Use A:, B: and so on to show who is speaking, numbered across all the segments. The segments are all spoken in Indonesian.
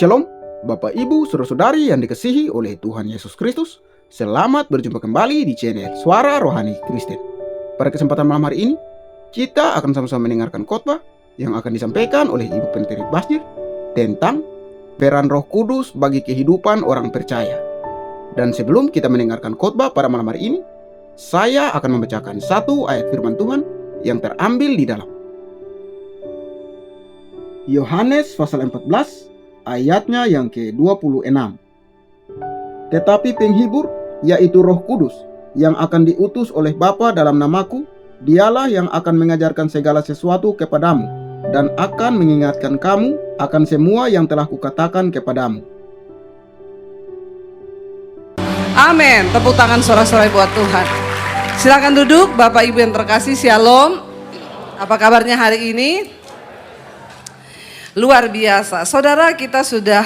A: Shalom, Bapak Ibu, Saudara-saudari yang dikasihi oleh Tuhan Yesus Kristus. Selamat berjumpa kembali di channel Suara Rohani Kristen. Pada kesempatan malam hari ini, kita akan sama-sama mendengarkan khotbah yang akan disampaikan oleh Ibu Penteri Basjir tentang peran Roh Kudus bagi kehidupan orang percaya. Dan sebelum kita mendengarkan khotbah pada malam hari ini, saya akan membacakan satu ayat firman Tuhan yang terambil di dalam Yohanes pasal 14 ayatnya yang ke-26. Tetapi penghibur, yaitu Roh Kudus, yang akan diutus oleh Bapa dalam namaku, dialah yang akan mengajarkan segala sesuatu kepadamu, dan akan mengingatkan kamu akan semua yang telah kukatakan kepadamu.
B: Amin. Tepuk tangan sorak-sorai buat Tuhan. Silakan duduk, Bapak Ibu yang terkasih. Shalom. Apa kabarnya hari ini? Luar biasa. Saudara, kita sudah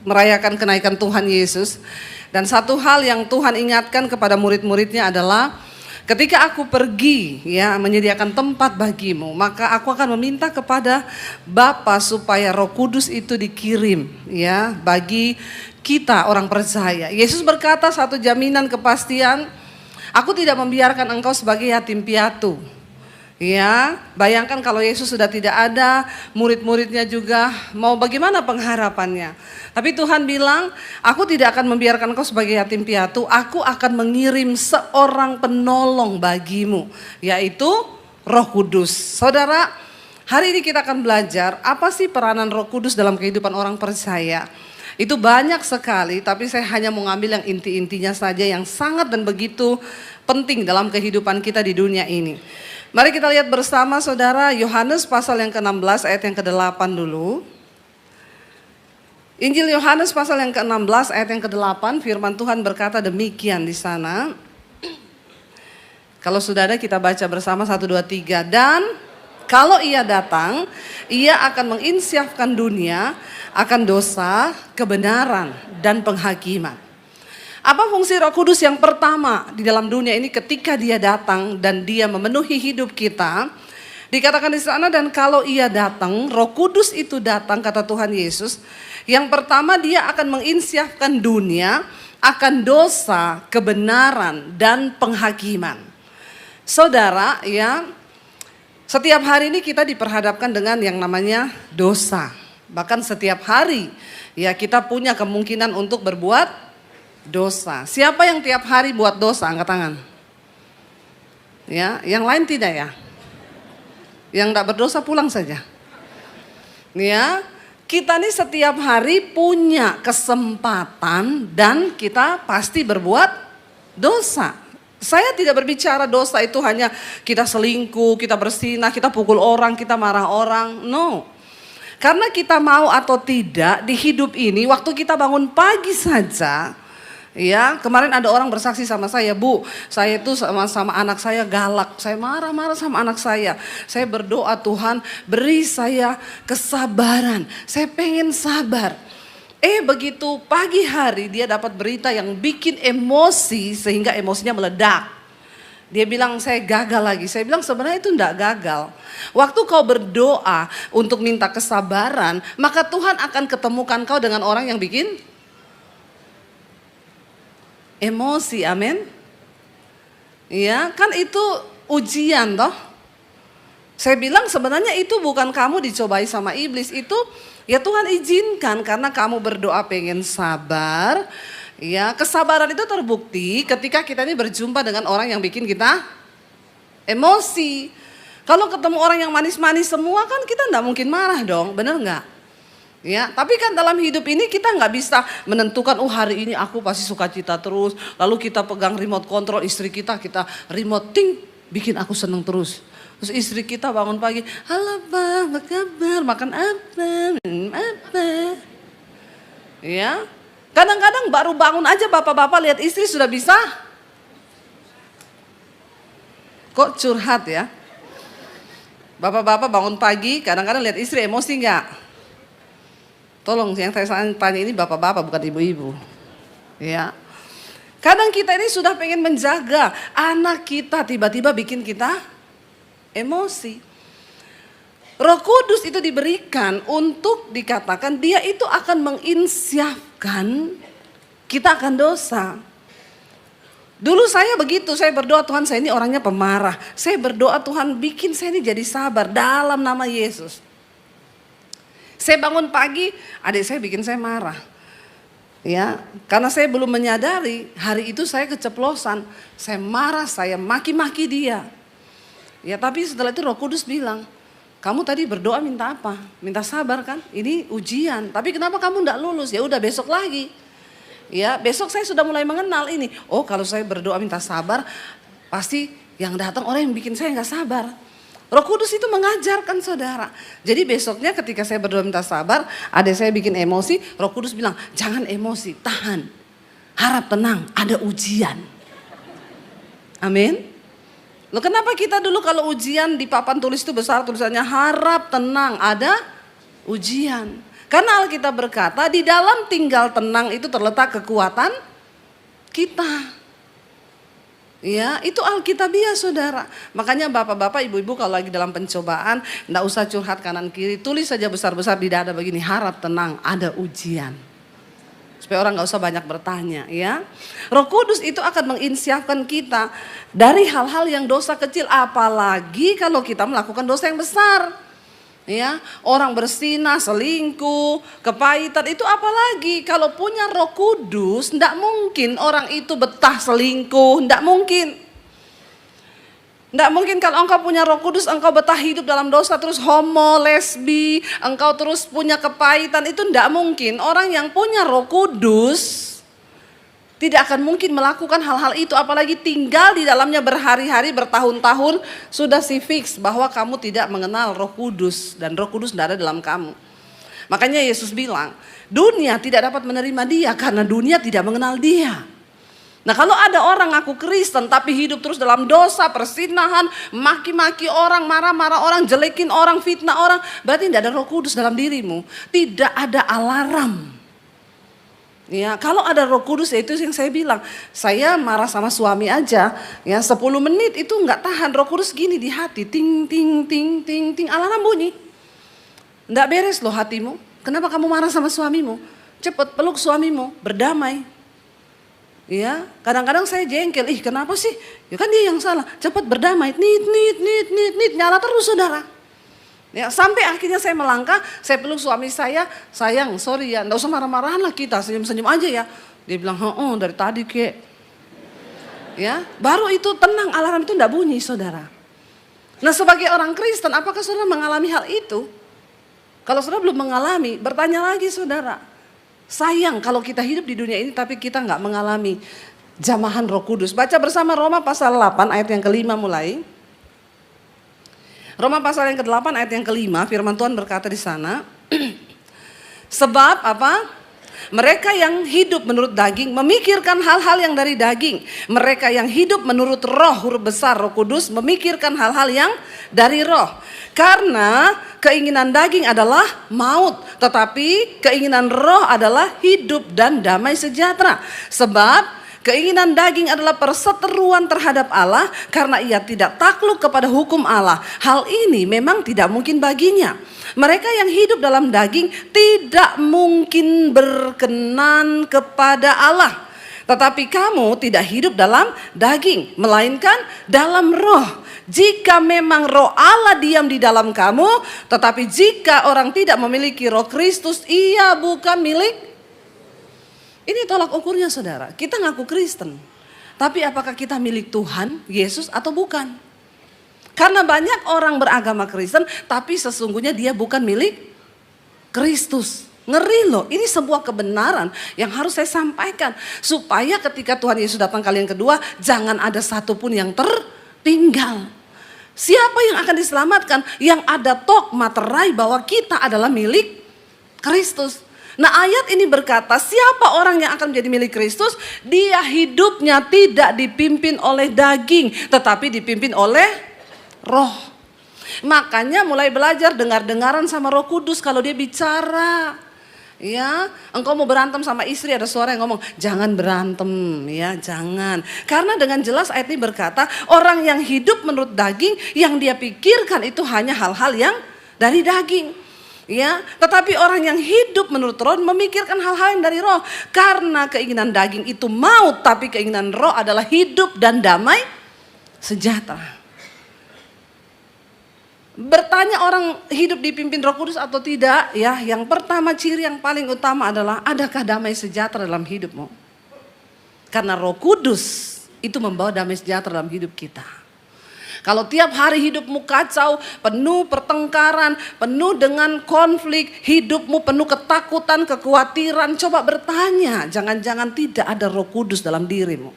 B: merayakan kenaikan Tuhan Yesus. Dan satu hal yang Tuhan ingatkan kepada murid-muridnya adalah ketika aku pergi menyediakan tempat bagimu, maka aku akan meminta kepada Bapa supaya Roh Kudus itu dikirim bagi kita orang percaya. Yesus berkata satu jaminan kepastian, aku tidak membiarkan engkau sebagai yatim piatu. Bayangkan kalau Yesus sudah tidak ada, murid-muridnya juga mau bagaimana pengharapannya. Tapi Tuhan bilang, aku tidak akan membiarkan kau sebagai yatim piatu, aku akan mengirim seorang penolong bagimu, yaitu Roh Kudus. Saudara, hari ini kita akan belajar apa sih peranan Roh Kudus dalam kehidupan orang percaya. Itu banyak sekali, tapi saya hanya mau ngambil yang inti-intinya saja yang sangat dan begitu penting dalam kehidupan kita di dunia ini. Mari kita lihat bersama saudara, Yohanes pasal yang ke-16 ayat yang ke-8 dulu. Injil Yohanes pasal yang ke-16 ayat yang ke-8, firman Tuhan berkata demikian di sana. Kalau sudah ada kita baca bersama 1, 2, 3. Dan kalau ia datang, ia akan menginsyafkan dunia akan dosa, kebenaran, dan penghakiman. Apa fungsi Roh Kudus yang pertama di dalam dunia ini ketika dia datang dan dia memenuhi hidup kita? Dikatakan di sana, dan kalau ia datang, Roh Kudus itu datang, kata Tuhan Yesus. Yang pertama dia akan menginsyafkan dunia akan dosa, kebenaran, dan penghakiman. Saudara, setiap hari ini kita diperhadapkan dengan yang namanya dosa. Bahkan setiap hari kita punya kemungkinan untuk berbuat dosa. Siapa yang tiap hari buat dosa? Angkat tangan. Yang lain tidak ya? Yang tidak berdosa pulang saja. Kita nih setiap hari punya kesempatan dan kita pasti berbuat dosa. Saya tidak berbicara dosa itu hanya kita selingkuh, kita bersinah, kita pukul orang, kita marah orang. No. Karena kita mau atau tidak di hidup ini, waktu kita bangun pagi saja, kemarin ada orang bersaksi sama saya, Bu, saya itu sama anak saya galak, saya marah-marah sama anak saya berdoa Tuhan beri saya kesabaran, saya pengen sabar. Begitu pagi hari dia dapat berita yang bikin emosi sehingga emosinya meledak. Dia bilang saya gagal lagi. Saya bilang sebenarnya itu enggak gagal. Waktu kau berdoa untuk minta kesabaran, maka Tuhan akan ketemukan kau dengan orang yang bikin emosi, amin. Kan itu ujian toh. Saya bilang sebenarnya itu bukan kamu dicobai sama iblis, itu Tuhan izinkan karena kamu berdoa pengen sabar. Kesabaran itu terbukti ketika kita ini berjumpa dengan orang yang bikin kita emosi. Kalau ketemu orang yang manis-manis semua kan kita enggak mungkin marah dong, bener enggak? Tapi kan dalam hidup ini kita nggak bisa menentukan, hari ini aku pasti sukacita terus. Lalu kita pegang remote control istri kita remote ting, bikin aku seneng terus. Terus istri kita bangun pagi, halo Pak, apa kabar? Makan apa? Minum apa? Kadang-kadang baru bangun aja bapak-bapak lihat istri sudah bisa. Kok curhat ya? Bapak-bapak bangun pagi, kadang-kadang lihat istri emosi nggak? Tolong yang saya tanya ini bapak-bapak bukan ibu-ibu. Kadang kita ini sudah pengen menjaga anak kita tiba-tiba bikin kita emosi. Roh Kudus itu diberikan untuk dikatakan dia itu akan menginsyafkan kita akan dosa. Dulu saya begitu, saya berdoa Tuhan saya ini orangnya pemarah. Saya berdoa Tuhan bikin saya ini jadi sabar dalam nama Yesus. Saya bangun pagi, adik saya bikin saya marah. Ya, karena saya belum menyadari hari itu saya keceplosan. Saya marah, saya maki-maki dia. Ya, tapi setelah itu Roh Kudus bilang, kamu tadi berdoa minta apa? Minta sabar kan? Ini ujian. Tapi kenapa kamu enggak lulus? Ya udah besok lagi. Ya, besok saya sudah mulai mengenal ini. Oh, kalau saya berdoa minta sabar, pasti yang datang orang yang bikin saya nggak sabar. Roh Kudus itu mengajarkan saudara. Jadi besoknya ketika saya berdoa minta sabar, ada saya bikin emosi, Roh Kudus bilang, jangan emosi, tahan. Harap tenang, ada ujian. Amin. Loh, kenapa kita dulu kalau ujian di papan tulis itu besar tulisannya harap tenang, ada ujian. Karena Alkitab berkata di dalam tinggal tenang itu terletak kekuatan kita. Ya, itu Alkitabiah saudara. Makanya bapak-bapak, ibu-ibu kalau lagi dalam pencobaan, enggak usah curhat kanan kiri, tulis saja besar-besar di dada begini, harap tenang, ada ujian. Supaya orang enggak usah banyak bertanya ya. Roh Kudus itu akan menginsyafkan kita dari hal-hal yang dosa kecil, apalagi kalau kita melakukan dosa yang besar. Ya, orang bersinah, selingkuh, kepahitan itu apalagi kalau punya Roh Kudus, ndak mungkin orang itu betah selingkuh, ndak mungkin. Ndak mungkin kalau engkau punya Roh Kudus, engkau betah hidup dalam dosa terus homo, lesbi, engkau terus punya kepahitan, itu ndak mungkin. Orang yang punya Roh Kudus tidak akan mungkin melakukan hal-hal itu, apalagi tinggal di dalamnya berhari-hari, bertahun-tahun, sudah si fix bahwa kamu tidak mengenal Roh Kudus dan Roh Kudus tidak ada dalam kamu. Makanya Yesus bilang, dunia tidak dapat menerima dia karena dunia tidak mengenal dia. Nah, kalau ada orang ngaku Kristen tapi hidup terus dalam dosa, persinahan, maki-maki orang, marah-marah orang, jelekin orang, fitnah orang, berarti tidak ada Roh Kudus dalam dirimu. Tidak ada alarm. Ya, kalau ada Roh Kudus, ya itu yang saya bilang, saya marah sama suami aja, ya 10 menit itu nggak tahan. Roh Kudus gini di hati, ting ting ting ting ting, alarm bunyi. Nggak beres loh hatimu. Kenapa kamu marah sama suamimu? Cepat peluk suamimu, berdamai. Ya, kadang-kadang saya jengkel, kenapa sih? Ya kan dia yang salah. Cepat berdamai, nit, nyala terus saudara. Ya, sampai akhirnya saya melangkah, saya peluk suami saya, sayang, sorry ya, enggak usah marah-marahan lah kita, senyum-senyum aja ya. Dia bilang, dari tadi kek. Ya, baru itu tenang, alarm itu enggak bunyi saudara. Nah, sebagai orang Kristen, apakah saudara mengalami hal itu? Kalau saudara belum mengalami, bertanya lagi saudara. Sayang kalau kita hidup di dunia ini tapi kita enggak mengalami jamahan Roh Kudus. Baca bersama Roma pasal 8 ayat yang kelima mulai. Roma pasal yang ke-8 ayat yang kelima, firman Tuhan berkata di sana, sebab apa? Mereka yang hidup menurut daging memikirkan hal-hal yang dari daging. Mereka yang hidup menurut roh, huruf besar Roh Kudus, memikirkan hal-hal yang dari roh. Karena keinginan daging adalah maut, tetapi keinginan roh adalah hidup dan damai sejahtera. Sebab keinginan daging adalah perseteruan terhadap Allah karena ia tidak takluk kepada hukum Allah. Hal ini memang tidak mungkin baginya. Mereka yang hidup dalam daging tidak mungkin berkenan kepada Allah. Tetapi kamu tidak hidup dalam daging, melainkan dalam roh. Jika memang roh Allah diam di dalam kamu, tetapi jika orang tidak memiliki roh Kristus, ia bukan milik. Ini tolak ukurnya saudara, kita ngaku Kristen. Tapi apakah kita milik Tuhan, Yesus atau bukan? Karena banyak orang beragama Kristen, tapi sesungguhnya dia bukan milik Kristus. Ngeri loh, ini sebuah kebenaran yang harus saya sampaikan. Supaya ketika Tuhan Yesus datang kali yang kedua, jangan ada satupun yang tertinggal. Siapa yang akan diselamatkan? Yang ada tok materai bahwa kita adalah milik Kristus. Nah, ayat ini berkata, siapa orang yang akan menjadi milik Kristus? Dia hidupnya tidak dipimpin oleh daging, tetapi dipimpin oleh roh. Makanya mulai belajar dengar-dengaran sama Roh Kudus kalau dia bicara. Ya, engkau mau berantem sama istri, ada suara yang ngomong, jangan berantem, ya jangan. Karena dengan jelas ayat ini berkata, orang yang hidup menurut daging, yang dia pikirkan itu hanya hal-hal yang dari daging. Ya, tetapi orang yang hidup menurut roh memikirkan hal-hal yang dari roh. Karena keinginan daging itu maut, tapi keinginan roh adalah hidup dan damai sejahtera. Bertanya orang hidup dipimpin Roh Kudus atau tidak, ya, yang pertama ciri yang paling utama adalah adakah damai sejahtera dalam hidupmu? Karena Roh Kudus itu membawa damai sejahtera dalam hidup kita. Kalau tiap hari hidupmu kacau, penuh pertengkaran, penuh dengan konflik, hidupmu penuh ketakutan, kekhawatiran, coba bertanya, jangan-jangan tidak ada Roh Kudus dalam dirimu.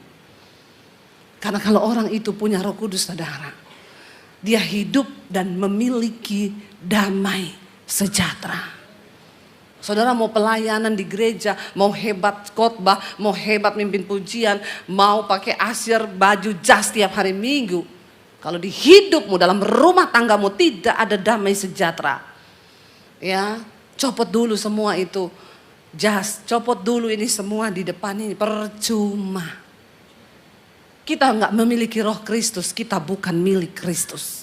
B: Karena kalau orang itu punya Roh Kudus, saudara, dia hidup dan memiliki damai sejahtera. Saudara mau pelayanan di gereja, mau hebat khotbah, mau hebat mimpin pujian, mau pakai asyir baju jas tiap hari Minggu. Kalau di hidupmu dalam rumah tanggamu tidak ada damai sejahtera. Ya, copot dulu semua itu jas, copot dulu ini semua di depan ini, percuma. Kita enggak memiliki roh Kristus, kita bukan milik Kristus.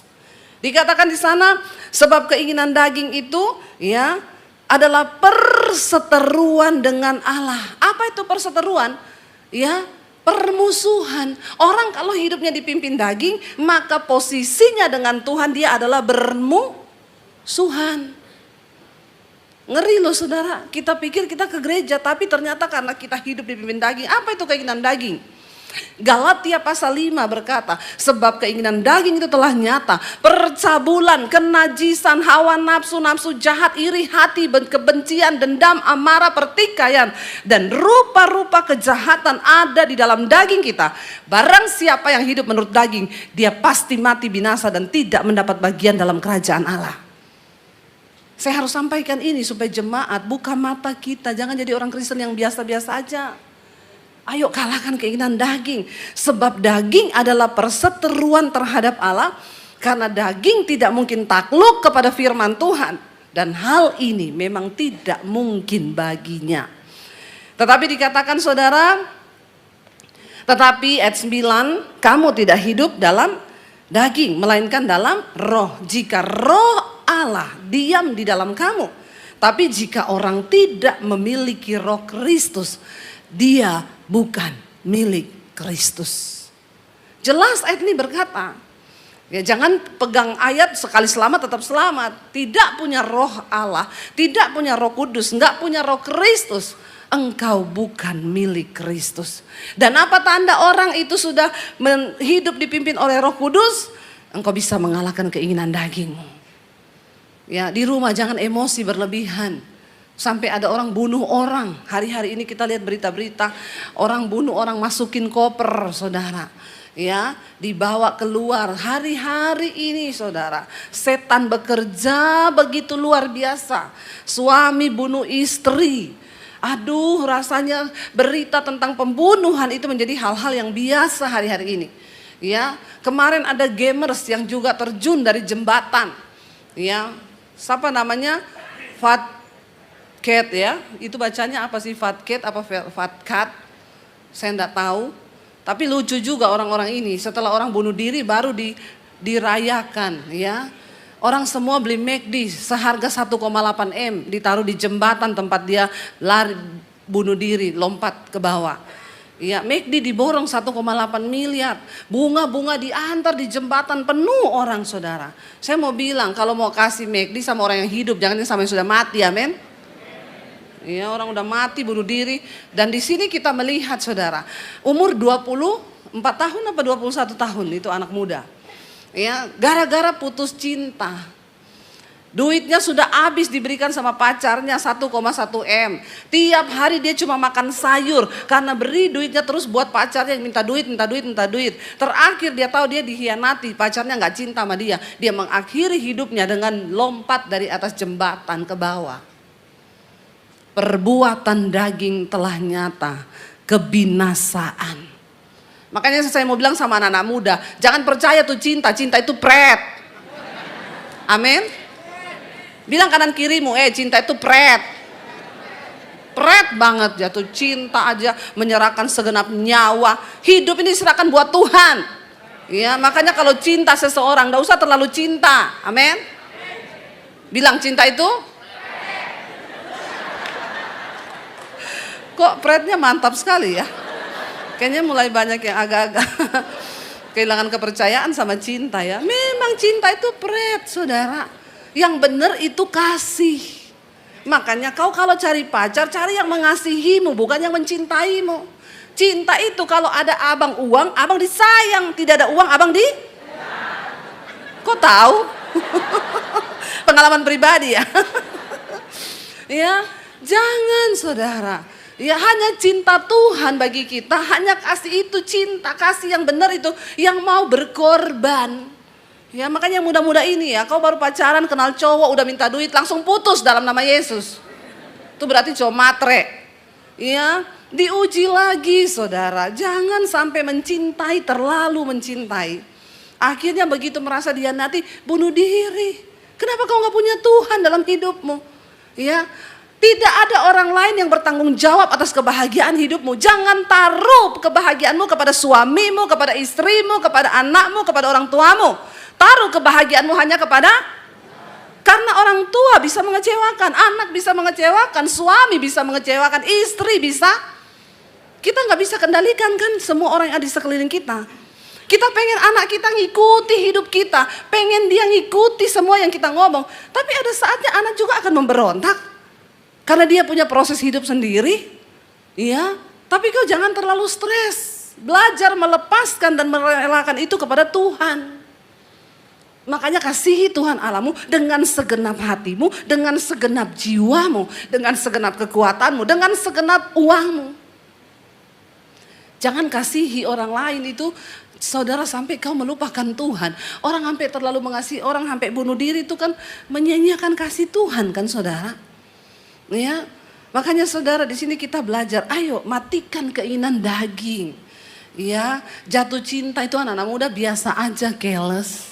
B: Dikatakan di sana sebab keinginan daging itu ya adalah perseteruan dengan Allah. Apa itu perseteruan? Ya, permusuhan. Orang kalau hidupnya dipimpin daging, maka posisinya dengan Tuhan dia adalah bermusuhan. Ngeri loh saudara, kita pikir kita ke gereja, tapi ternyata karena kita hidup dipimpin daging. Apa itu keinginan daging? Galatia pasal 5 berkata, sebab keinginan daging itu telah nyata, percabulan, kenajisan, hawa nafsu, nafsu jahat, iri hati, kebencian, dendam, amarah, pertikaian, dan rupa-rupa kejahatan ada di dalam daging kita. Barang siapa yang hidup menurut daging, dia pasti mati binasa dan tidak mendapat bagian dalam kerajaan Allah. Saya harus sampaikan ini supaya jemaat buka mata kita, jangan jadi orang Kristen yang biasa-biasa aja. Ayo kalahkan keinginan daging. Sebab daging adalah perseteruan terhadap Allah. Karena daging tidak mungkin takluk kepada firman Tuhan. Dan hal ini memang tidak mungkin baginya. Tetapi dikatakan saudara, tetapi ayat 9, kamu tidak hidup dalam daging, melainkan dalam roh. Jika roh Allah diam di dalam kamu. Tapi jika orang tidak memiliki roh Kristus, dia bukan milik Kristus. Jelas ayat ini berkata, ya jangan pegang ayat sekali selamat tetap selamat. Tidak punya roh Allah, tidak punya roh kudus, enggak punya roh Kristus, engkau bukan milik Kristus. Dan apa tanda orang itu sudah hidup dipimpin oleh Roh Kudus? Engkau bisa mengalahkan keinginan dagingmu. Ya, di rumah jangan emosi berlebihan. Sampai ada orang bunuh orang. Hari-hari ini kita lihat berita-berita orang bunuh orang, masukin koper, saudara. Ya, dibawa keluar. Hari-hari ini saudara, setan bekerja begitu luar biasa. Suami bunuh istri. Aduh, rasanya berita tentang pembunuhan itu menjadi hal-hal yang biasa hari-hari ini. Ya, kemarin ada gamers yang juga terjun dari jembatan. Ya, siapa namanya? Fatcat ya, itu bacanya apa sih, Fatcat apa Fatcat? Saya enggak tahu. Tapi lucu juga orang-orang ini, setelah orang bunuh diri baru dirayakan ya. Orang semua beli McD seharga 1,8 M, ditaruh di jembatan tempat dia lari bunuh diri, lompat ke bawah. Ya, McD diborong 1,8 miliar. Bunga-bunga diantar di jembatan, penuh orang saudara. Saya mau bilang kalau mau kasih McD sama orang yang hidup, jangan sama yang sudah mati, amin. Ya, orang udah mati bunuh diri. Dan di sini kita melihat saudara, umur 24 tahun apa 21 tahun itu anak muda. Ya, gara-gara putus cinta. Duitnya sudah habis diberikan sama pacarnya 1,1 M. Tiap hari dia cuma makan sayur karena beri duitnya terus buat pacarnya, minta duit. Terakhir dia tahu dia dikhianati, pacarnya nggak cinta sama dia. Dia mengakhiri hidupnya dengan lompat dari atas jembatan ke bawah. Perbuatan daging telah nyata, kebinasaan. Makanya saya mau bilang sama anak-anak muda, jangan percaya tuh cinta itu pret. Amin. Bilang kanan kirimu, cinta itu pret. Pret banget, jatuh cinta aja, menyerahkan segenap nyawa. Hidup ini serahkan buat Tuhan. Ya, makanya kalau cinta seseorang, enggak usah terlalu cinta. Amin. Bilang cinta itu? Kok Frednya mantap sekali ya? Kayaknya mulai banyak yang agak-agak kehilangan kepercayaan sama cinta ya. Memang cinta itu Fred, saudara. Yang benar itu kasih. Makanya kau kalau cari pacar, cari yang mengasihimu, bukan yang mencintaimu. Cinta itu kalau ada abang uang, abang disayang. Tidak ada uang, abang di? Kok tahu? Pengalaman pribadi ya. Ya, jangan saudara. Ya hanya cinta Tuhan bagi kita, hanya kasih itu cinta, kasih yang benar itu, yang mau berkorban. Ya makanya muda-muda ini ya, kau baru pacaran kenal cowok udah minta duit langsung putus dalam nama Yesus. Itu berarti cowok matre. Ya, diuji lagi saudara, jangan sampai mencintai terlalu mencintai. Akhirnya begitu merasa dihianati, bunuh diri. Kenapa kau nggak punya Tuhan dalam hidupmu? Ya, tidak ada orang lain yang bertanggung jawab atas kebahagiaan hidupmu. Jangan taruh kebahagiaanmu kepada suamimu, kepada istrimu, kepada anakmu, kepada orang tuamu. Taruh kebahagiaanmu hanya kepada, karena orang tua bisa mengecewakan, anak bisa mengecewakan, suami bisa mengecewakan, istri bisa. Kita nggak bisa kendalikan kan semua orang yang ada di sekeliling kita. Kita pengen anak kita ngikuti hidup kita, pengen dia ngikuti semua yang kita ngomong. Tapi ada saatnya anak juga akan memberontak. Karena dia punya proses hidup sendiri. Ya, tapi kau jangan terlalu stres. Belajar melepaskan dan merelakan itu kepada Tuhan. Makanya kasihi Tuhan Allahmu dengan segenap hatimu, dengan segenap jiwamu, dengan segenap kekuatanmu, dengan segenap uangmu. Jangan kasihi orang lain itu, saudara, sampai kau melupakan Tuhan. Orang sampai terlalu mengasihi orang, sampai bunuh diri itu kan menyanyiakan kasih Tuhan kan saudara. Ya, makanya saudara di sini kita belajar, ayo matikan keinginan daging. Ya, jatuh cinta itu anak-anak muda biasa aja, careless.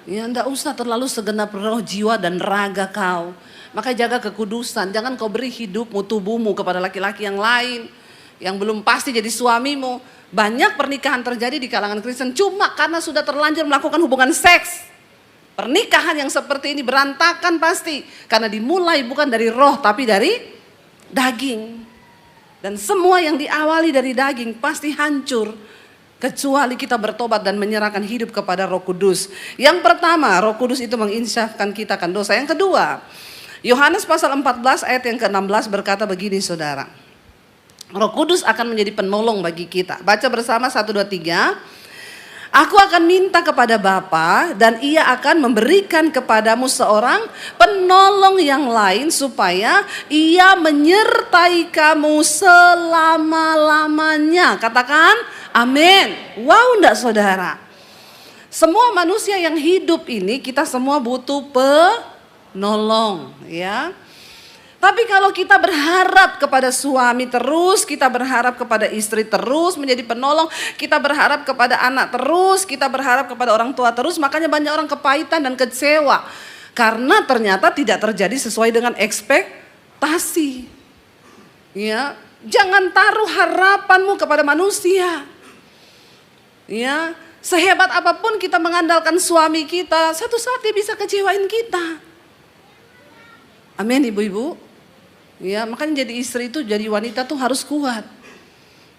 B: Ya, ndak usah terlalu segenap roh, jiwa dan raga kau. Maka jaga kekudusan, jangan kau beri hidupmu, tubuhmu kepada laki-laki yang lain yang belum pasti jadi suamimu. Banyak pernikahan terjadi di kalangan Kristen cuma karena sudah terlanjur melakukan hubungan seks. Pernikahan yang seperti ini berantakan pasti karena dimulai bukan dari roh tapi dari daging. Dan semua yang diawali dari daging pasti hancur. Kecuali kita bertobat dan menyerahkan hidup kepada Roh Kudus. Yang pertama, Roh Kudus itu menginsafkan kita akan dosa. Yang kedua, Yohanes pasal 14 ayat yang ke-16 berkata begini saudara. Roh Kudus akan menjadi penolong bagi kita. Baca bersama 1, 2, 3. Aku akan minta kepada Bapa dan ia akan memberikan kepadamu seorang penolong yang lain supaya ia menyertai kamu selama-lamanya. Katakan amin. Wow, enggak saudara? Semua manusia yang hidup ini kita semua butuh penolong ya. Tapi kalau kita berharap kepada suami terus, kita berharap kepada istri terus menjadi penolong, kita berharap kepada anak terus, kita berharap kepada orang tua terus, makanya banyak orang kepahitan dan kecewa. Karena ternyata tidak terjadi sesuai dengan ekspektasi. Ya, jangan taruh harapanmu kepada manusia. Ya, sehebat apapun kita mengandalkan suami kita, satu saat dia bisa kecewain kita. Amin ibu-ibu. Ya, makanya jadi istri itu, jadi wanita tuh harus kuat.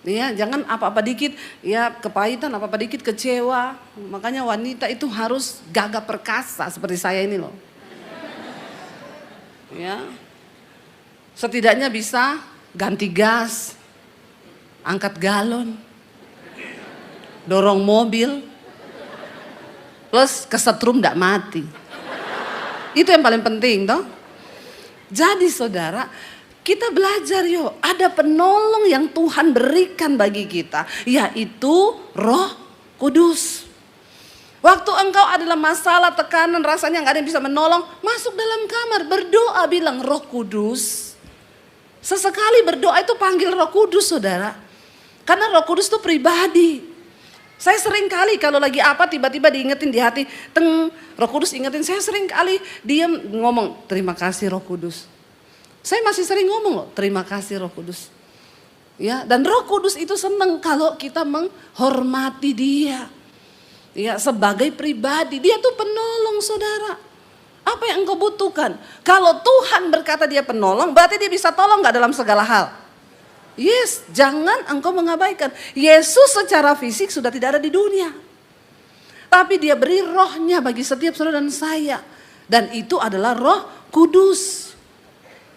B: Ya, jangan apa-apa dikit ya kepahitan, apa-apa dikit kecewa. Makanya wanita itu harus gagah perkasa seperti saya ini loh. Ya. Setidaknya bisa ganti gas, angkat galon, dorong mobil, plus kesetrum ndak mati. Itu yang paling penting toh. Jadi saudara, kita belajar yuk, ada penolong yang Tuhan berikan bagi kita, yaitu Roh Kudus. Waktu engkau adalah masalah, tekanan, rasanya nggak ada yang bisa menolong, masuk dalam kamar, berdoa, bilang Roh Kudus. Sesekali berdoa itu panggil Roh Kudus saudara. Karena Roh Kudus itu pribadi. Saya sering kali kalau lagi apa tiba-tiba diingetin di hati, teng, Roh Kudus ingetin, saya sering kali diam ngomong, terima kasih Roh Kudus. Saya masih sering ngomong loh, terima kasih Roh Kudus. Ya, dan Roh Kudus itu senang kalau kita menghormati dia. Ya, sebagai pribadi, dia tuh penolong saudara. Apa yang engkau butuhkan? Kalau Tuhan berkata dia penolong, berarti dia bisa tolong gak dalam segala hal? Yes, jangan engkau mengabaikan. Yesus secara fisik sudah tidak ada di dunia. Tapi dia beri rohnya bagi setiap saudara dan saya. Dan itu adalah Roh Kudus.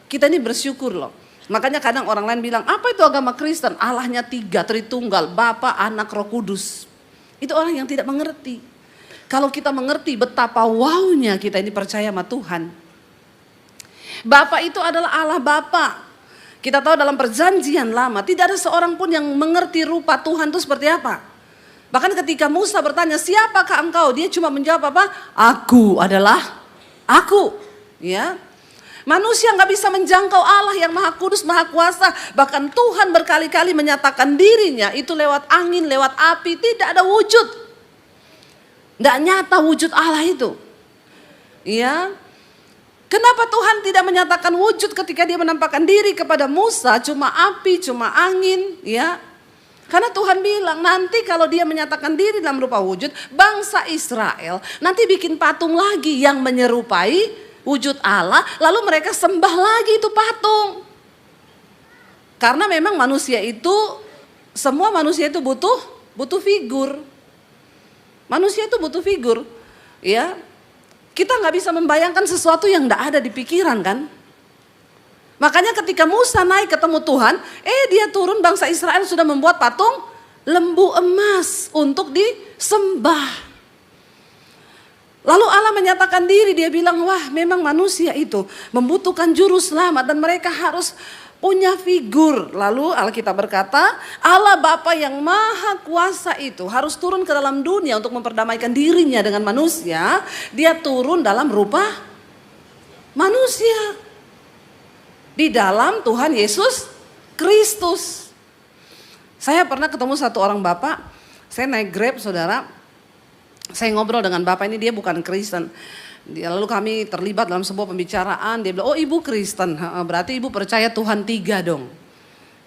B: Kita ini bersyukur loh. Makanya kadang orang lain bilang, apa itu agama Kristen? Allahnya 3, Tritunggal, Bapa, Anak, Roh Kudus. Itu orang yang tidak mengerti. Kalau kita mengerti betapa wownya kita ini percaya sama Tuhan. Bapa itu adalah Allah Bapa. Kita tahu dalam perjanjian lama tidak ada seorang pun yang mengerti rupa Tuhan itu seperti apa. Bahkan ketika Musa bertanya, siapakah engkau? Dia cuma menjawab apa? Aku adalah aku. Ya. Manusia gak bisa menjangkau Allah yang Maha Kudus, Maha Kuasa. Bahkan Tuhan berkali-kali menyatakan dirinya itu lewat angin, lewat api. Tidak ada wujud. Tidak nyata wujud Allah itu. Ya. Kenapa Tuhan tidak menyatakan wujud ketika dia menampakkan diri kepada Musa? Cuma api, cuma angin. Ya. Karena Tuhan bilang nanti kalau dia menyatakan diri dalam rupa wujud, bangsa Israel nanti bikin patung lagi yang menyerupai wujud Allah. Lalu mereka sembah lagi itu patung. Karena memang manusia itu, semua manusia itu butuh figur. Manusia itu butuh figur, ya. Kita nggak bisa membayangkan sesuatu yang nggak ada di pikiran kan. Makanya ketika Musa naik ketemu Tuhan, dia turun, bangsa Israel sudah membuat patung lembu emas untuk disembah. Lalu Allah menyatakan diri, dia bilang, wah memang manusia itu membutuhkan juru selamat dan mereka harus punya figur. Lalu Alkitab berkata, Allah Bapa yang Maha Kuasa itu harus turun ke dalam dunia untuk memperdamaikan dirinya dengan manusia. Dia turun dalam rupa manusia. Di dalam Tuhan Yesus Kristus. Saya pernah ketemu satu orang bapak, saya naik Grab saudara. Saya ngobrol dengan bapak ini, dia bukan Kristen. Lalu kami terlibat dalam sebuah pembicaraan, dia bilang, oh ibu Kristen, berarti ibu percaya Tuhan 3 dong.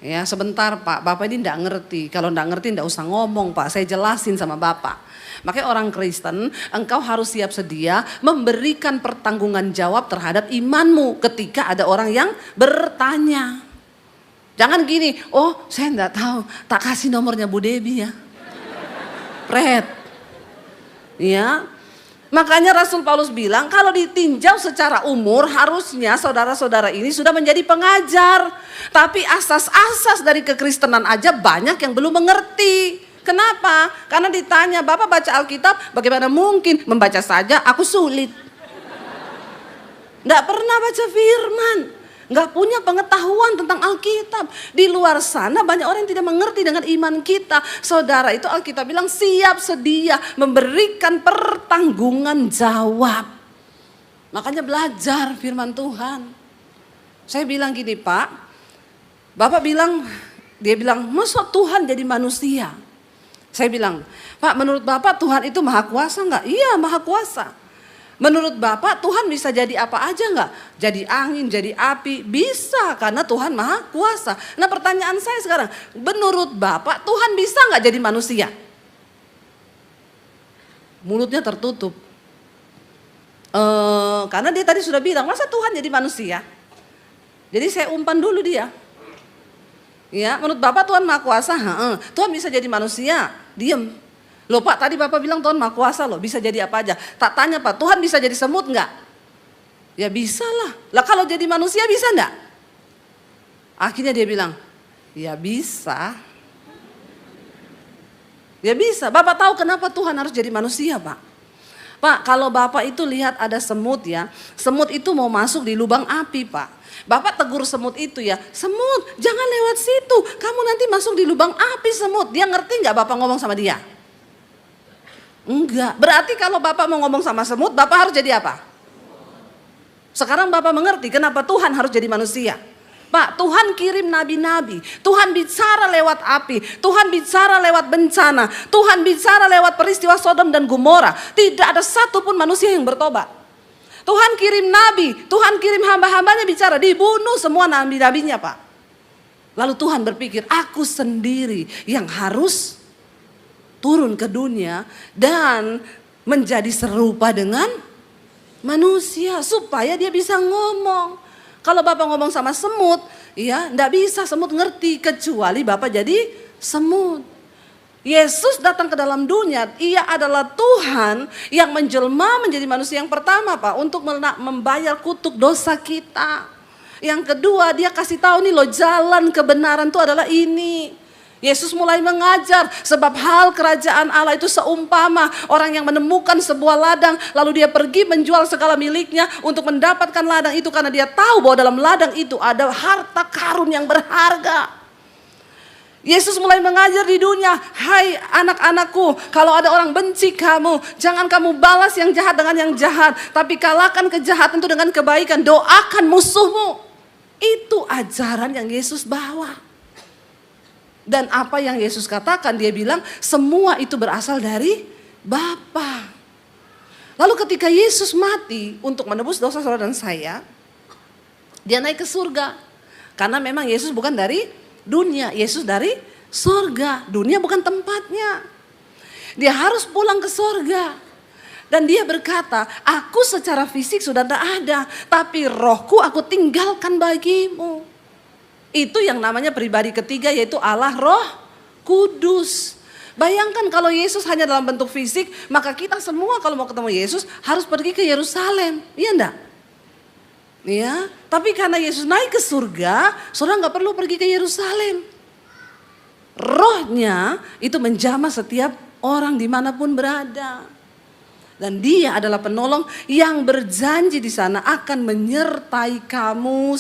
B: Ya sebentar pak, bapak ini enggak ngerti, kalau enggak ngerti enggak usah ngomong pak, saya jelasin sama bapak. Makanya orang Kristen, engkau harus siap sedia memberikan pertanggungan jawab terhadap imanmu ketika ada orang yang bertanya. Jangan gini, oh saya enggak tahu, tak kasih nomornya Bu Debi ya. Pret. Ya. Makanya Rasul Paulus bilang kalau ditinjau secara umur harusnya saudara-saudara ini sudah menjadi pengajar. Tapi asas-asas dari kekristenan aja banyak yang belum mengerti. Kenapa? Karena ditanya, Bapak baca Alkitab bagaimana mungkin? Membaca saja aku sulit. Nggak pernah baca firman. Nggak punya pengetahuan tentang Alkitab. Di luar sana banyak orang yang tidak mengerti dengan iman kita. Saudara, itu Alkitab bilang siap sedia memberikan pertanggungan jawab. Makanya belajar firman Tuhan. Saya bilang gini Pak, Bapak bilang, dia bilang masa Tuhan jadi manusia? Saya bilang, Pak menurut Bapak Tuhan itu maha kuasa enggak? Iya maha kuasa. Menurut Bapak Tuhan bisa jadi apa aja enggak? Jadi angin, jadi api, bisa karena Tuhan maha kuasa. Nah pertanyaan saya sekarang, menurut Bapak Tuhan bisa enggak jadi manusia? Mulutnya tertutup. Karena dia tadi sudah bilang, masa Tuhan jadi manusia? Jadi saya umpan dulu dia. Ya, menurut Bapak Tuhan maha kuasa? Tuhan bisa jadi manusia? Diem. Loh Pak, tadi Bapak bilang Tuhan maha kuasa loh, bisa jadi apa aja. Tak tanya Pak, Tuhan bisa jadi semut enggak? Ya bisa lah. Lah kalau jadi manusia bisa enggak? Akhirnya dia bilang, ya bisa. Ya bisa. Bapak tahu kenapa Tuhan harus jadi manusia Pak? Pak, kalau Bapak itu lihat ada semut ya, semut itu mau masuk di lubang api Pak. Bapak tegur semut itu ya, semut jangan lewat situ, kamu nanti masuk di lubang api semut. Dia ngerti enggak Bapak ngomong sama dia? Enggak, berarti kalau Bapak mau ngomong sama semut, Bapak harus jadi apa? Sekarang Bapak mengerti kenapa Tuhan harus jadi manusia. Pak, Tuhan kirim nabi-nabi, Tuhan bicara lewat api, Tuhan bicara lewat bencana, Tuhan bicara lewat peristiwa Sodom dan Gomora. Tidak ada satupun manusia yang bertobat. Tuhan kirim nabi, Tuhan kirim hamba-hambanya bicara, dibunuh semua nabi-nabinya Pak. Lalu Tuhan berpikir, aku sendiri yang harus turun ke dunia dan menjadi serupa dengan manusia supaya dia bisa ngomong. Kalau Bapak ngomong sama semut, ya enggak bisa semut ngerti kecuali Bapak jadi semut. Yesus datang ke dalam dunia, ia adalah Tuhan yang menjelma menjadi manusia yang pertama Pak, untuk membayar kutuk dosa kita. Yang kedua, dia kasih tahu nih loh, jalan kebenaran itu adalah ini. Yesus mulai mengajar, sebab hal kerajaan Allah itu seumpama orang yang menemukan sebuah ladang, lalu dia pergi menjual segala miliknya untuk mendapatkan ladang itu, karena dia tahu bahwa dalam ladang itu ada harta karun yang berharga. Yesus mulai mengajar di dunia, hai anak-anakku, kalau ada orang benci kamu, jangan kamu balas yang jahat dengan yang jahat, tapi kalahkan kejahatan itu dengan kebaikan, doakan musuhmu. Itu ajaran yang Yesus bawa. Dan apa yang Yesus katakan, dia bilang semua itu berasal dari Bapa. Lalu ketika Yesus mati untuk menebus dosa saudara dan saya, dia naik ke surga. Karena memang Yesus bukan dari dunia, Yesus dari surga. Dunia bukan tempatnya. Dia harus pulang ke surga. Dan dia berkata, aku secara fisik sudah tidak ada, tapi rohku aku tinggalkan bagimu. Itu yang namanya pribadi ketiga, yaitu Allah Roh Kudus. Bayangkan kalau Yesus hanya dalam bentuk fisik, maka kita semua kalau mau ketemu Yesus harus pergi ke Yerusalem, iya enggak? Ya, tapi karena Yesus naik ke surga, saudara nggak perlu pergi ke Yerusalem. Rohnya itu menjamah setiap orang dimanapun berada. Dan dia adalah penolong yang berjanji di sana akan menyertai kamu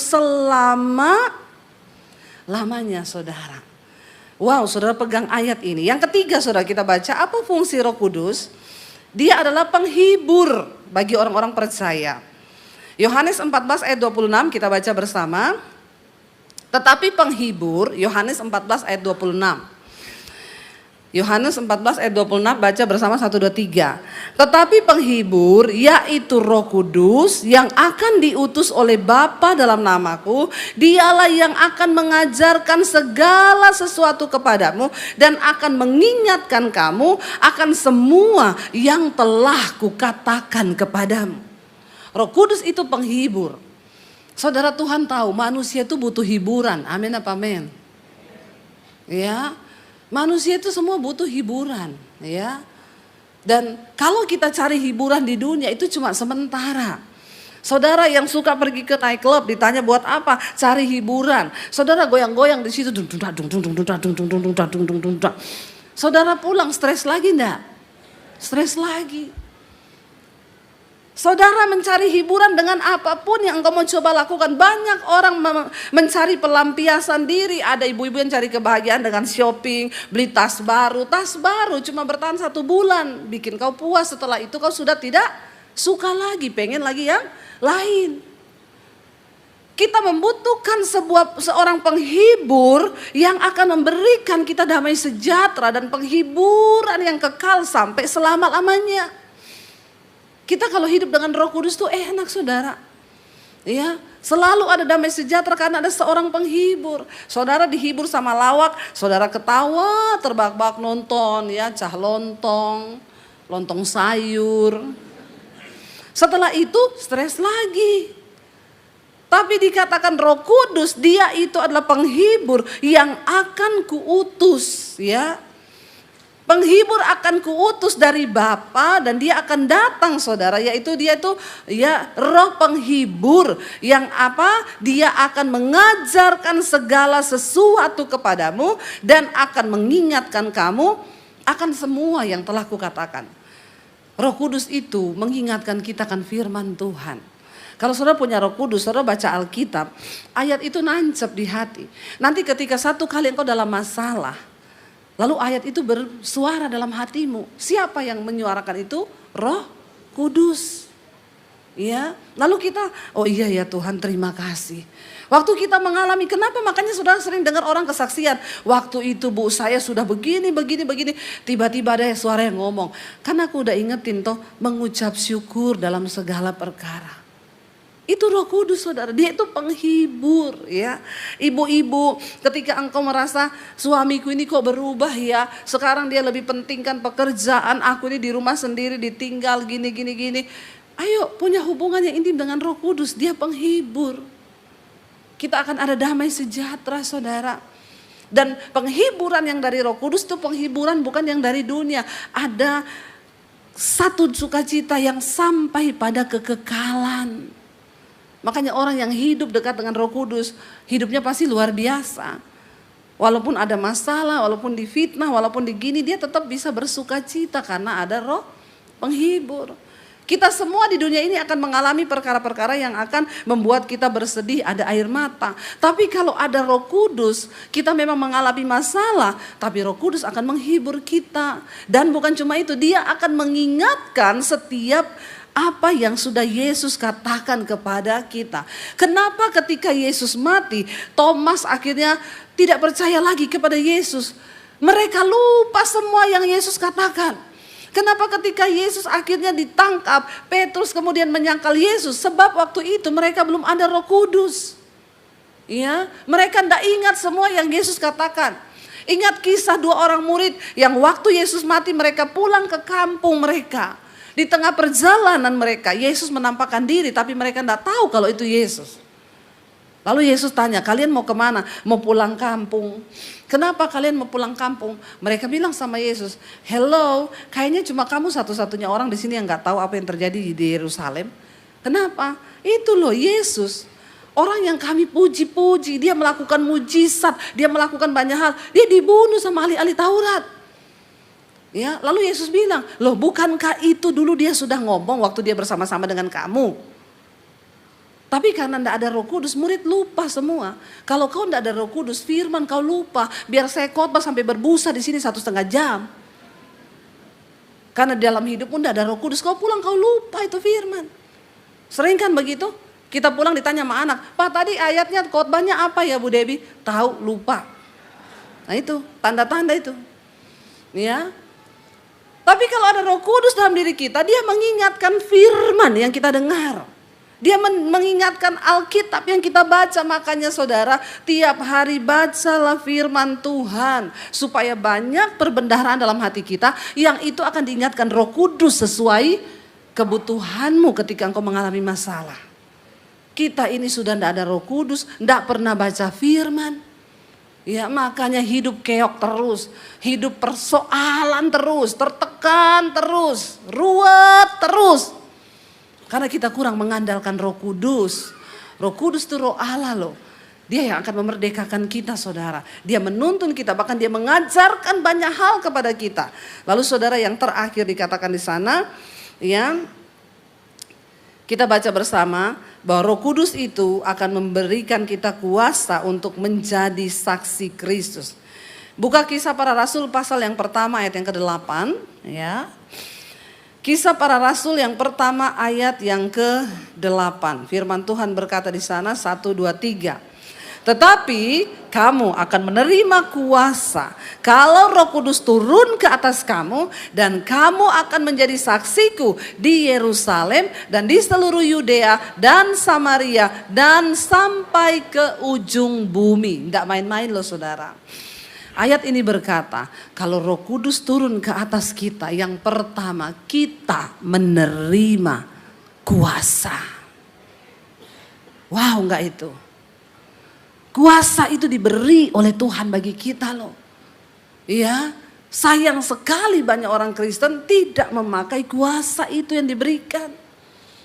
B: lamanya saudara. Wow, saudara pegang ayat ini. Yang ketiga saudara kita baca, apa fungsi Roh Kudus? Dia adalah penghibur bagi orang-orang percaya. Yohanes 14 ayat 26 kita baca bersama. Tetapi penghibur, Yohanes 14 ayat 26. Yohanes 14 ayat 26 baca bersama 1, 2, 3. Tetapi penghibur yaitu Roh Kudus yang akan diutus oleh Bapa dalam namaku, dialah yang akan mengajarkan segala sesuatu kepadamu dan akan mengingatkan kamu akan semua yang telah kukatakan kepadamu. Roh Kudus itu penghibur. Saudara, Tuhan tahu manusia itu butuh hiburan. Amin apa amin? Ya. Manusia itu semua butuh hiburan, ya. Dan kalau kita cari hiburan di dunia itu cuma sementara. Saudara yang suka pergi ke night club ditanya buat apa? Cari hiburan. Saudara goyang-goyang di situ, saudara pulang stres lagi enggak? Stres lagi. Saudara mencari hiburan dengan apapun yang engkau mau coba lakukan. Banyak orang mencari pelampiasan diri. Ada ibu-ibu yang cari kebahagiaan dengan shopping, beli tas baru. Tas baru cuma bertahan 1 bulan, bikin kau puas. Setelah itu kau sudah tidak suka lagi, pengen lagi yang lain. Kita membutuhkan seorang penghibur yang akan memberikan kita damai sejahtera dan penghiburan yang kekal sampai selama-lamanya. Kita kalau hidup dengan Roh Kudus tuh enak saudara. Ya, selalu ada damai sejahtera karena ada seorang penghibur. Saudara dihibur sama lawak, saudara ketawa terbahak-bahak nonton ya, cah lontong, lontong sayur. Setelah itu stres lagi. Tapi dikatakan Roh Kudus, dia itu adalah penghibur yang akan kuutus ya. Penghibur akan kuutus dari Bapa dan dia akan datang saudara, yaitu dia itu ya roh penghibur yang apa? Dia akan mengajarkan segala sesuatu kepadamu dan akan mengingatkan kamu akan semua yang telah kukatakan. Roh Kudus itu mengingatkan kita akan firman Tuhan. Kalau saudara punya Roh Kudus, saudara baca Alkitab, ayat itu nancep di hati. Nanti ketika satu kali engkau dalam masalah, lalu ayat itu bersuara dalam hatimu. Siapa yang menyuarakan itu? Roh Kudus. Ya, lalu kita, oh iya ya Tuhan, terima kasih. Waktu kita mengalami, kenapa makanya saudara sering dengar orang kesaksian. Waktu itu Bu, saya sudah begini. Tiba-tiba ada suara yang ngomong. Kan aku udah ingetin toh, mengucap syukur dalam segala perkara. Itu Roh Kudus saudara, dia itu penghibur ya. Ibu-ibu ketika engkau merasa suamiku ini kok berubah ya. Sekarang dia lebih pentingkan pekerjaan, aku ini di rumah sendiri ditinggal gini. Ayo punya hubungan yang intim dengan Roh Kudus, dia penghibur. Kita akan ada damai sejahtera saudara. Dan penghiburan yang dari Roh Kudus itu penghiburan bukan yang dari dunia. Ada satu sukacita yang sampai pada kekekalan. Makanya orang yang hidup dekat dengan Roh Kudus, hidupnya pasti luar biasa. Walaupun ada masalah, walaupun difitnah, walaupun digini, dia tetap bisa bersukacita karena ada Roh penghibur. Kita semua di dunia ini akan mengalami perkara-perkara yang akan membuat kita bersedih, ada air mata. Tapi kalau ada Roh Kudus, kita memang mengalami masalah, tapi Roh Kudus akan menghibur kita. Dan bukan cuma itu, dia akan mengingatkan setiap apa yang sudah Yesus katakan kepada kita. Kenapa ketika Yesus mati, Thomas akhirnya tidak percaya lagi kepada Yesus? Mereka lupa semua yang Yesus katakan. Kenapa ketika Yesus akhirnya ditangkap, Petrus kemudian menyangkal Yesus? Sebab waktu itu mereka belum ada Roh Kudus. Ya, mereka tidak ingat semua yang Yesus katakan. Ingat kisah 2 orang murid yang waktu Yesus mati mereka pulang ke kampung mereka. Di tengah perjalanan mereka, Yesus menampakkan diri tapi mereka tidak tahu kalau itu Yesus. Lalu Yesus tanya, kalian mau kemana? Mau pulang kampung. Kenapa kalian mau pulang kampung? Mereka bilang sama Yesus, hello, kayaknya cuma kamu satu-satunya orang di sini yang gak tahu apa yang terjadi di Yerusalem. Kenapa? Itu loh Yesus. Orang yang kami puji-puji, dia melakukan mujizat, dia melakukan banyak hal. Dia dibunuh sama ahli-ahli Taurat. Ya, lalu Yesus bilang, loh bukankah itu dulu dia sudah ngomong waktu dia bersama-sama dengan kamu? Tapi karena tidak ada Roh Kudus, murid lupa semua. Kalau kau tidak ada Roh Kudus, firman kau lupa. Biar saya khotbah sampai berbusa di sini 1,5 jam. Karena dalam hidupmu tidak ada Roh Kudus, kau pulang kau lupa itu firman. Sering kan begitu? Kita pulang ditanya sama anak, Pak tadi ayatnya khotbahnya apa ya Bu Debbie? Tahu, lupa. Nah itu, tanda-tanda itu. Ya. Tapi kalau ada Roh Kudus dalam diri kita, dia mengingatkan firman yang kita dengar. Dia mengingatkan Alkitab yang kita baca. Makanya saudara, tiap hari bacalah firman Tuhan. Supaya banyak perbendaharaan dalam hati kita, yang itu akan diingatkan Roh Kudus sesuai kebutuhanmu ketika engkau mengalami masalah. Kita ini sudah tidak ada Roh Kudus, tidak pernah baca firman. Ya makanya hidup keok terus, hidup persoalan terus, tertekan terus, ruwet terus. Karena kita kurang mengandalkan Roh Kudus. Roh Kudus itu Roh Allah loh. Dia yang akan memerdekakan kita saudara. Dia menuntun kita, bahkan dia mengajarkan banyak hal kepada kita. Lalu saudara yang terakhir dikatakan di sana, ya kita baca bersama bahwa Roh Kudus itu akan memberikan kita kuasa untuk menjadi saksi Kristus. Buka Kisah Para Rasul pasal yang pertama ayat yang ke-8 ya. Kisah Para Rasul yang pertama ayat yang ke-8. Firman Tuhan berkata di sana 1, 2, 3. Tetapi kamu akan menerima kuasa kalau Roh Kudus turun ke atas kamu, dan kamu akan menjadi saksiku di Yerusalem dan di seluruh Yudea dan Samaria dan sampai ke ujung bumi. Tidak main-main loh saudara. Ayat ini berkata, kalau Roh Kudus turun ke atas kita, yang pertama kita menerima kuasa. Wow, enggak itu? Kuasa itu diberi oleh Tuhan bagi kita loh. Iya, sayang sekali banyak orang Kristen tidak memakai kuasa itu yang diberikan.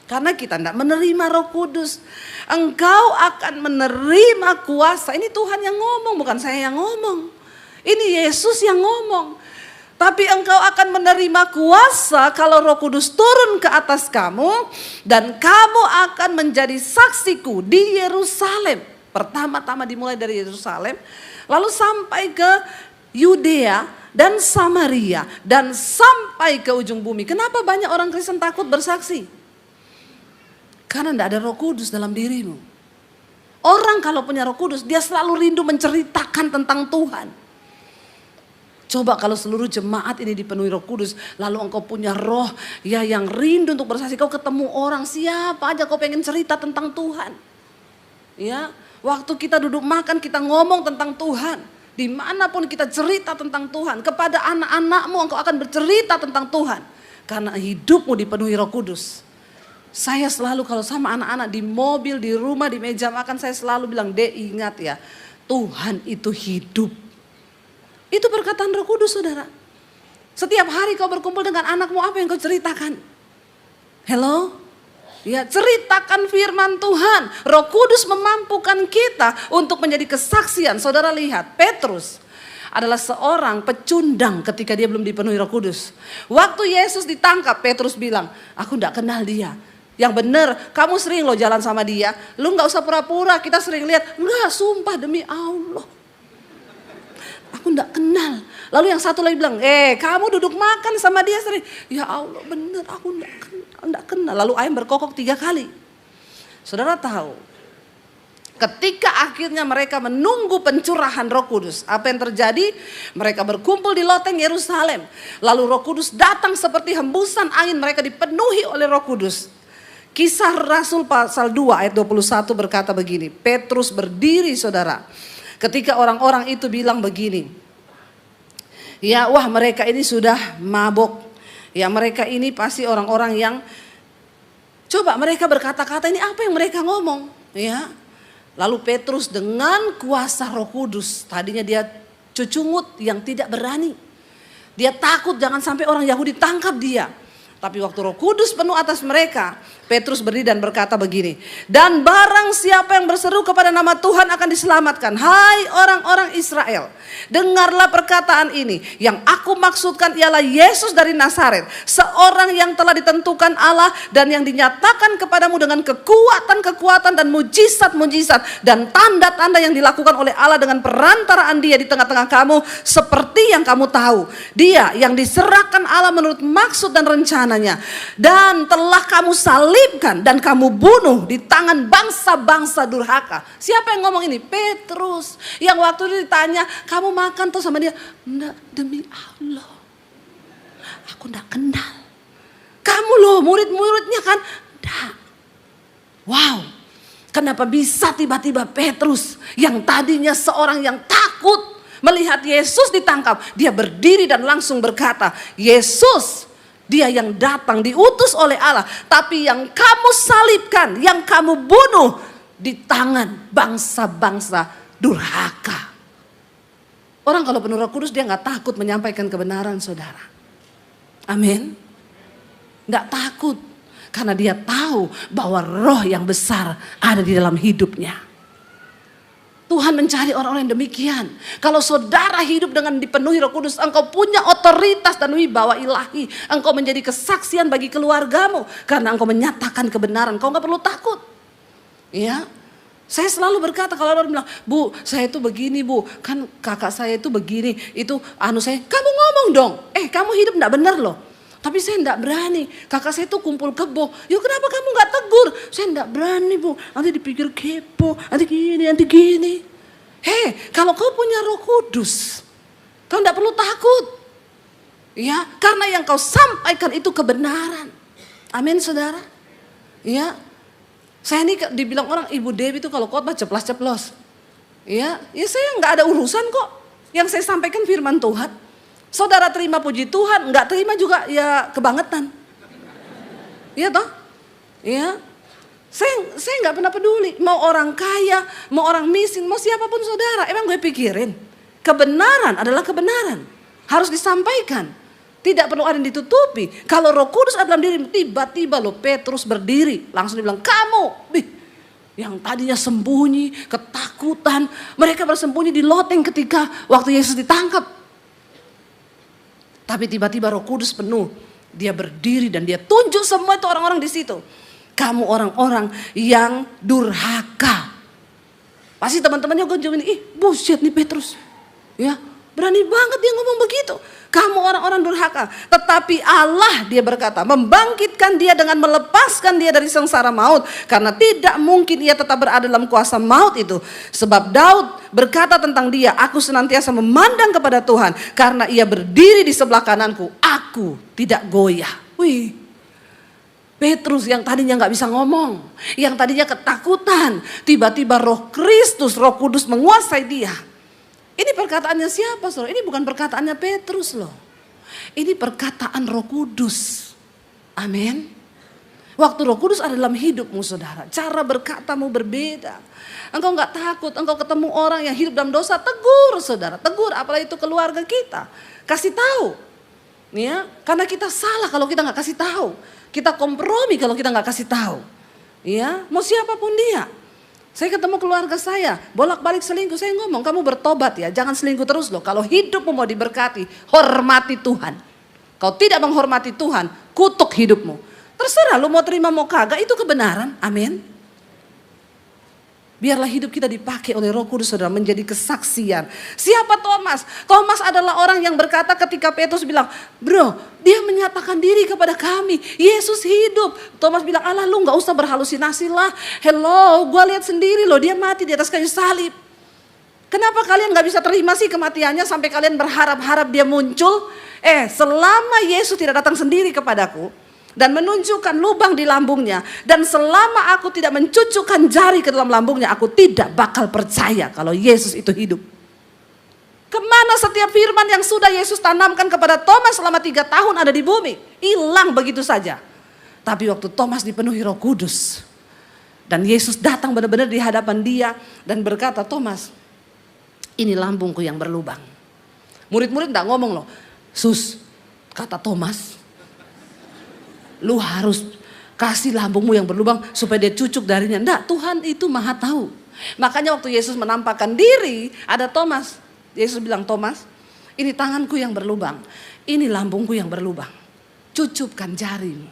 B: Karena kita tidak menerima Roh Kudus. Engkau akan menerima kuasa. Ini Tuhan yang ngomong, bukan saya yang ngomong. Ini Yesus yang ngomong. Tapi engkau akan menerima kuasa kalau Roh Kudus turun ke atas kamu, dan kamu akan menjadi saksiku di Yerusalem. Pertama-tama dimulai dari Yerusalem, lalu sampai ke Yudea dan Samaria dan sampai ke ujung bumi. Kenapa banyak orang Kristen takut bersaksi? Karena tidak ada Roh Kudus dalam dirimu. Orang kalau punya Roh Kudus, dia selalu rindu menceritakan tentang Tuhan. Coba kalau seluruh jemaat ini dipenuhi Roh Kudus, lalu engkau punya roh ya yang rindu untuk bersaksi. Kau ketemu orang siapa aja kau pengen cerita tentang Tuhan. Ya, waktu kita duduk makan kita ngomong tentang Tuhan. Dimanapun kita cerita tentang Tuhan. Kepada anak-anakmu engkau akan bercerita tentang Tuhan. Karena hidupmu dipenuhi Roh Kudus. Saya selalu kalau sama anak-anak di mobil, di rumah, di meja makan, saya selalu bilang, Dek, ingat ya, Tuhan itu hidup. Itu perkataan Roh Kudus, saudara. Setiap hari kau berkumpul dengan anakmu, apa yang kau ceritakan? Hello? Ya, ceritakan firman Tuhan. Roh Kudus memampukan kita untuk menjadi kesaksian. Saudara lihat, Petrus adalah seorang pecundang ketika dia belum dipenuhi Roh Kudus. Waktu Yesus ditangkap, Petrus bilang, aku tidak kenal dia. Yang benar, kamu sering loh jalan sama dia. Lu gak usah pura-pura, kita sering lihat. Enggak, sumpah demi Allah. Aku gak kenal. Lalu yang satu lagi bilang, kamu duduk makan sama dia sering. Ya Allah, benar, aku gak kenal. Lalu ayam berkokok 3 kali. Saudara tahu, ketika akhirnya mereka menunggu pencurahan Roh Kudus, apa yang terjadi? Mereka berkumpul di loteng Yerusalem. Lalu Roh Kudus datang seperti hembusan angin, mereka dipenuhi oleh Roh Kudus. Kisah Rasul pasal 2 ayat 21 berkata begini, Petrus berdiri, saudara. Ketika orang-orang itu bilang begini, ya wah mereka ini sudah mabuk. Ya mereka ini pasti orang-orang yang, coba mereka berkata-kata, ini apa yang mereka ngomong? Ya. Lalu Petrus dengan kuasa Roh Kudus, tadinya dia cucungut yang tidak berani. Dia takut jangan sampai orang Yahudi tangkap dia. Tapi waktu Roh Kudus penuh atas mereka, Petrus berdiri dan berkata begini, dan barang siapa yang berseru kepada nama Tuhan akan diselamatkan. Hai orang-orang Israel, dengarlah perkataan ini. Yang aku maksudkan ialah Yesus dari Nazaret, seorang yang telah ditentukan Allah dan yang dinyatakan kepadamu dengan kekuatan-kekuatan dan mujizat-mujizat dan tanda-tanda yang dilakukan oleh Allah dengan perantaraan dia di tengah-tengah kamu, seperti yang kamu tahu. Dia yang diserahkan Allah menurut maksud dan rencananya, dan telah kamu salibkan dan kamu bunuh di tangan bangsa-bangsa durhaka. Siapa yang ngomong ini? Petrus. Yang waktu itu ditanya, kamu makan tuh sama dia? Enggak, demi Allah, aku enggak kenal. Kamu loh murid-muridnya kan? Enggak. Wow, kenapa bisa tiba-tiba Petrus yang tadinya seorang yang takut melihat Yesus ditangkap, dia berdiri dan langsung berkata, Yesus, dia yang datang diutus oleh Allah, tapi yang kamu salibkan, yang kamu bunuh di tangan bangsa-bangsa durhaka. Orang kalau penuh Roh Kudus dia gak takut menyampaikan kebenaran, saudara. Amin. Gak takut, karena dia tahu bahwa roh yang besar ada di dalam hidupnya. Tuhan mencari orang-orang yang demikian. Kalau saudara hidup dengan dipenuhi Roh Kudus, engkau punya otoritas dan wibawa ilahi. Engkau menjadi kesaksian bagi keluargamu karena engkau menyatakan kebenaran. Engkau gak perlu takut. Ya, saya selalu berkata kalau orang bilang, Bu, saya itu begini, Bu, kan kakak saya itu begini, itu saya, kamu ngomong dong. Kamu hidup gak benar loh. Tapi saya enggak berani. Kakak saya tuh kumpul kebo. Ya kenapa kamu enggak tegur? Saya enggak berani, Bu. Nanti dipikir kepo. Nanti gini. Kalau kau punya Roh Kudus, kau enggak perlu takut. Ya, karena yang kau sampaikan itu kebenaran. Amin, saudara. Ya. Saya ini dibilang orang Ibu Dewi itu kalau khotbah ceplas-ceplos. Ya saya enggak ada urusan kok. Yang saya sampaikan firman Tuhan. Saudara terima puji Tuhan, enggak terima juga ya kebangetan. Iya toh? Iya. Saya enggak pernah peduli. Mau orang kaya, mau orang miskin, mau siapapun saudara. Emang gue pikirin. Kebenaran adalah kebenaran. Harus disampaikan. Tidak perlu ada yang ditutupi. Kalau Roh Kudus ada dalam diri, tiba-tiba loh Petrus berdiri. Langsung dibilang, kamu. Yang tadinya sembunyi, ketakutan. Mereka bersembunyi di loteng ketika waktu Yesus ditangkap. Tapi tiba-tiba Roh Kudus penuh. Dia berdiri dan dia tunjuk semua itu orang-orang di situ. Kamu orang-orang yang durhaka. Pasti teman-temannya gue jawabin, bullshit nih Petrus. Ya, berani banget dia ngomong begitu. Kamu orang-orang durhaka. Tetapi Allah, dia berkata, membangkitkan dia dengan melepaskan dia dari sengsara maut. Karena tidak mungkin ia tetap berada dalam kuasa maut itu. Sebab Daud berkata tentang dia, aku senantiasa memandang kepada Tuhan. Karena ia berdiri di sebelah kananku, aku tidak goyah. Wih, Petrus yang tadinya gak bisa ngomong, yang tadinya ketakutan, tiba-tiba Roh Kristus, Roh Kudus menguasai dia. Ini perkataannya siapa, saudara? Ini bukan perkataannya Petrus loh. Ini perkataan Roh Kudus. Amin. Waktu Roh Kudus ada dalam hidupmu saudara, cara berkatamu berbeda. Engkau nggak takut, engkau ketemu orang yang hidup dalam dosa, tegur saudara, tegur, apalagi itu keluarga kita. Kasih tahu, ya, karena kita salah kalau kita nggak kasih tahu. Kita kompromi kalau kita nggak kasih tahu. Ya, mau siapapun dia. Saya ketemu keluarga saya, bolak-balik selingkuh, saya ngomong, kamu bertobat ya, jangan selingkuh terus loh. Kalau hidupmu mau diberkati, hormati Tuhan. Kau tidak menghormati Tuhan, kutuk hidupmu. Terserah lu mau terima mau kagak, itu kebenaran, amin. Biarlah hidup kita dipakai oleh Roh Kudus saudara menjadi kesaksian. Siapa Thomas? Thomas adalah orang yang berkata ketika Petrus bilang, bro, dia menyatakan diri kepada kami, Yesus hidup. Thomas bilang, alah lu gak usah berhalusinasi lah. Hello, gue lihat sendiri loh, dia mati di atas kayu salib. Kenapa kalian gak bisa terima sih kematiannya sampai kalian berharap-harap dia muncul? Selama Yesus tidak datang sendiri kepadaku dan menunjukkan lubang di lambungnya, dan selama aku tidak mencucukkan jari ke dalam lambungnya, aku tidak bakal percaya kalau Yesus itu hidup. Kemana setiap firman yang sudah Yesus tanamkan kepada Thomas selama 3 tahun ada di bumi? Hilang begitu saja. Tapi waktu Thomas dipenuhi Roh Kudus dan Yesus datang benar-benar di hadapan dia dan berkata, Thomas, ini lambungku yang berlubang. Murid-murid gak ngomong loh, Sus, kata Thomas, lu harus kasih lambungmu yang berlubang supaya dia cucuk darinya. Enggak, Tuhan itu maha tahu. Makanya waktu Yesus menampakkan diri, ada Thomas. Yesus bilang, Thomas, ini tanganku yang berlubang, ini lambungku yang berlubang. Cucupkan jarimu.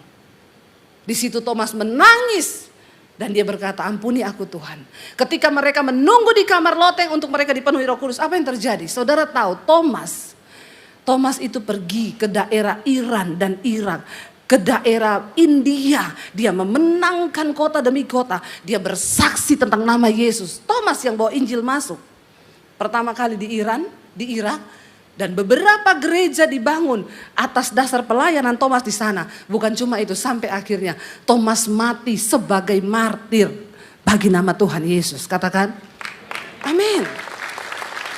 B: Di situ Thomas menangis dan dia berkata, ampuni aku Tuhan. Ketika mereka menunggu di kamar loteng untuk mereka dipenuhi Roh Kudus, apa yang terjadi? Saudara tahu, Thomas itu pergi ke daerah Iran dan Irak, ke daerah India. Dia memenangkan kota demi kota. Dia bersaksi tentang nama Yesus. Thomas yang bawa Injil masuk. Pertama kali di Iran, di Irak. Dan beberapa gereja dibangun atas dasar pelayanan Thomas di sana. Bukan cuma itu, sampai akhirnya Thomas mati sebagai martir bagi nama Tuhan Yesus. Katakan, amin.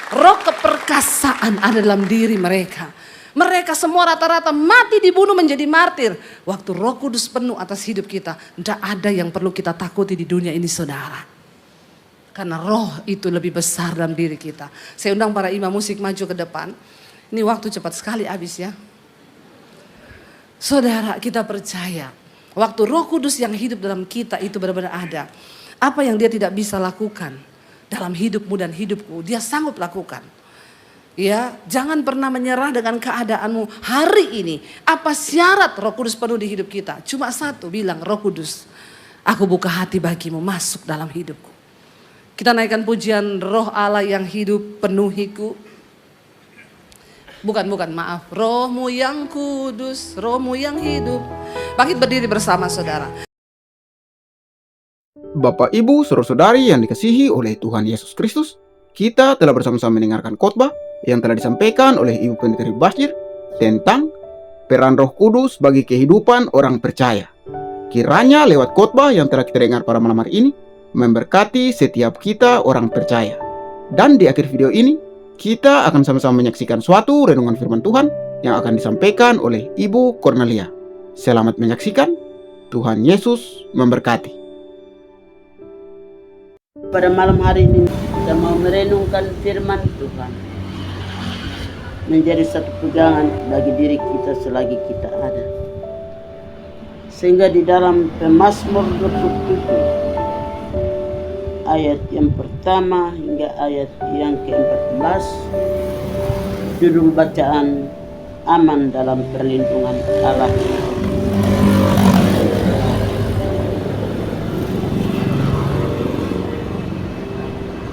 B: Roh keperkasaan ada dalam diri mereka. Mereka semua rata-rata mati dibunuh menjadi martir. Waktu Roh Kudus penuh atas hidup kita, tidak ada yang perlu kita takuti di dunia ini saudara. Karena roh itu lebih besar dalam diri kita. Saya undang para imam musik maju ke depan. Ini waktu cepat sekali habis ya. Saudara, kita percaya waktu Roh Kudus yang hidup dalam kita itu benar-benar ada. Apa yang dia tidak bisa lakukan dalam hidupmu dan hidupku, dia sanggup lakukan. Ya, jangan pernah menyerah dengan keadaanmu hari ini. Apa syarat Roh Kudus penuh di hidup kita? Cuma satu, bilang, Roh Kudus, aku buka hati bagimu, masuk dalam hidupku. Kita naikkan pujian Roh Allah yang hidup penuhiku. Bukan, maaf. Rohmu yang kudus, rohmu yang hidup. Bangkit berdiri bersama saudara.
A: Bapak, Ibu, saudara-saudari yang dikasihi oleh Tuhan Yesus Kristus, kita telah bersama-sama mendengarkan khotbah yang telah disampaikan oleh Ibu Pendeta Bashir tentang peran Roh Kudus bagi kehidupan orang percaya. Kiranya lewat khotbah yang telah kita dengar pada malam hari ini memberkati setiap kita orang percaya. Dan di akhir video ini kita akan sama-sama menyaksikan suatu renungan firman Tuhan yang akan disampaikan oleh Ibu Cornelia. Selamat menyaksikan. Tuhan Yesus memberkati.
C: Pada malam hari ini kita mau merenungkan firman Tuhan, menjadi satu pegangan bagi diri kita selagi kita ada. Sehingga di dalam Pemazmur 27 ayat yang pertama hingga ayat yang ke-14, judul bacaan aman dalam perlindungan Allah.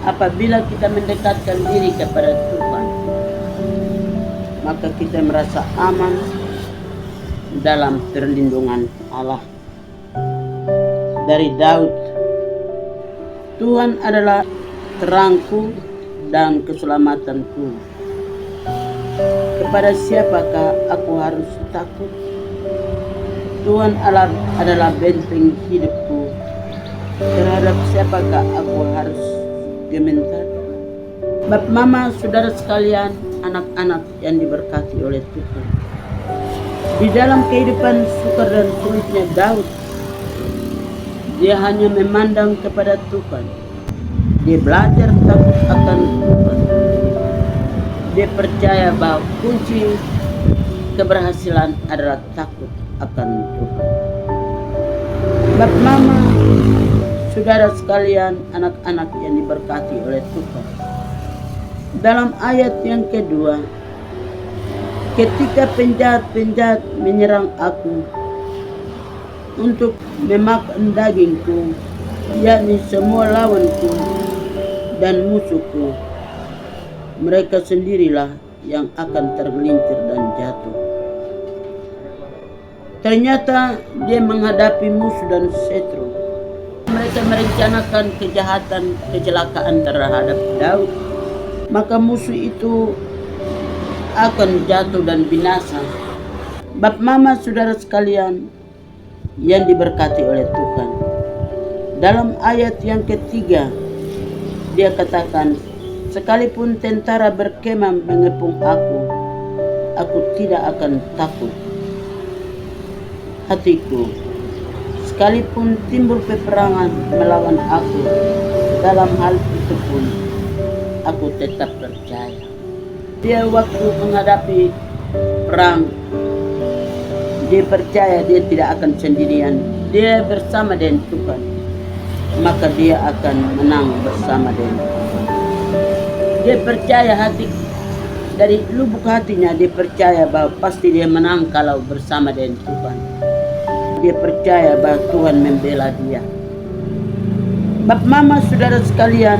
C: Apabila kita mendekatkan diri kepada Tuhan, maka kita merasa aman dalam perlindungan Allah. Dari Daud, Tuhan adalah terangku dan keselamatanku. Kepada siapakah aku harus takut? Tuhan adalah benteng hidupku. Terhadap siapakah aku harus gemetar? Bapak, mama, saudara sekalian, anak-anak yang diberkati oleh Tuhan, di dalam kehidupan sukar dan sulitnya Daud Dia hanya memandang kepada Tuhan. Dia belajar takut akan Tuhan. Dia percaya bahwa kunci keberhasilan adalah takut akan Tuhan. Bapak Mama, saudara sekalian, anak-anak yang diberkati oleh Tuhan. Dalam ayat yang kedua, ketika penjahat-penjahat menyerang aku untuk memakan dagingku, yakni semua lawanku dan musuhku, mereka sendirilah yang akan tergelincir dan jatuh. Ternyata dia menghadapi musuh dan setru. Mereka merencanakan kejahatan, kecelakaan terhadap Daud. Maka musuh itu akan jatuh dan binasa. Bapak Mama, saudara sekalian yang diberkati oleh Tuhan. Dalam ayat yang ketiga, dia katakan, sekalipun tentara berkemah mengepung aku tidak akan takut. Hatiku, sekalipun timbul peperangan melawan aku, dalam hal itu pun aku tetap percaya. Dia waktu menghadapi perang, dia percaya dia tidak akan sendirian. Dia bersama dengan Tuhan, maka dia akan menang bersama dengan Tuhan. Dia percaya hati, dari lubuk hatinya dia percaya bahwa pasti dia menang kalau bersama dengan Tuhan. Dia percaya bahwa Tuhan membela dia. Bapak Mama, saudara sekalian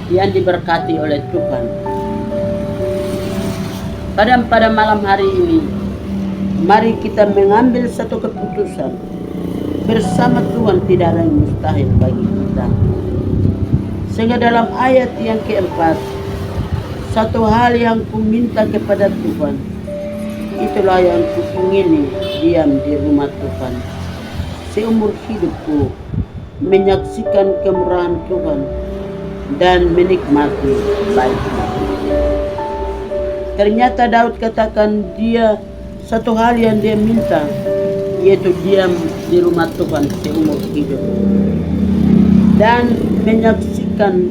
C: yang diberkati oleh Tuhan. Pada malam hari ini, mari kita mengambil satu keputusan. Bersama Tuhan tidak ada yang mustahil bagi kita. Sehingga dalam ayat yang keempat, satu hal yang ku minta kepada Tuhan, itulah yang ku ingini, diam di rumah Tuhan seumur hidupku, menyaksikan kemurahan Tuhan dan menikmati baiknya. Ternyata Daud katakan dia satu hal yang dia minta, yaitu diam di rumah Tuhan seumur hidup dan menyaksikan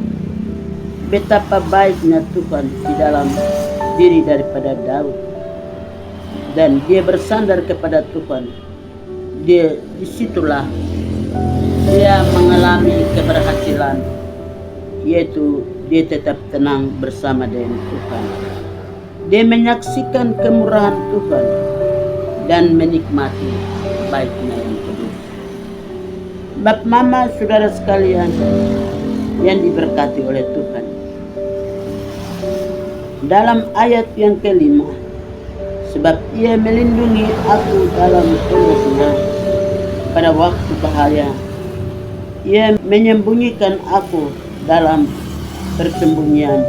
C: betapa baiknya Tuhan di dalam diri daripada Daud. Dan dia bersandar kepada Tuhan. Disitulah dia mengalami keberhasilan, yaitu dia tetap tenang bersama dengan Tuhan. Dia menyaksikan kemurahan Tuhan dan menikmati baiknya yang kudus. Bapak Mama, saudara sekalian yang diberkati oleh Tuhan. Dalam ayat yang kelima, sebab ia melindungi aku dalam tunggunya pada waktu bahaya. Ia menyembunyikan aku dalam persembunyian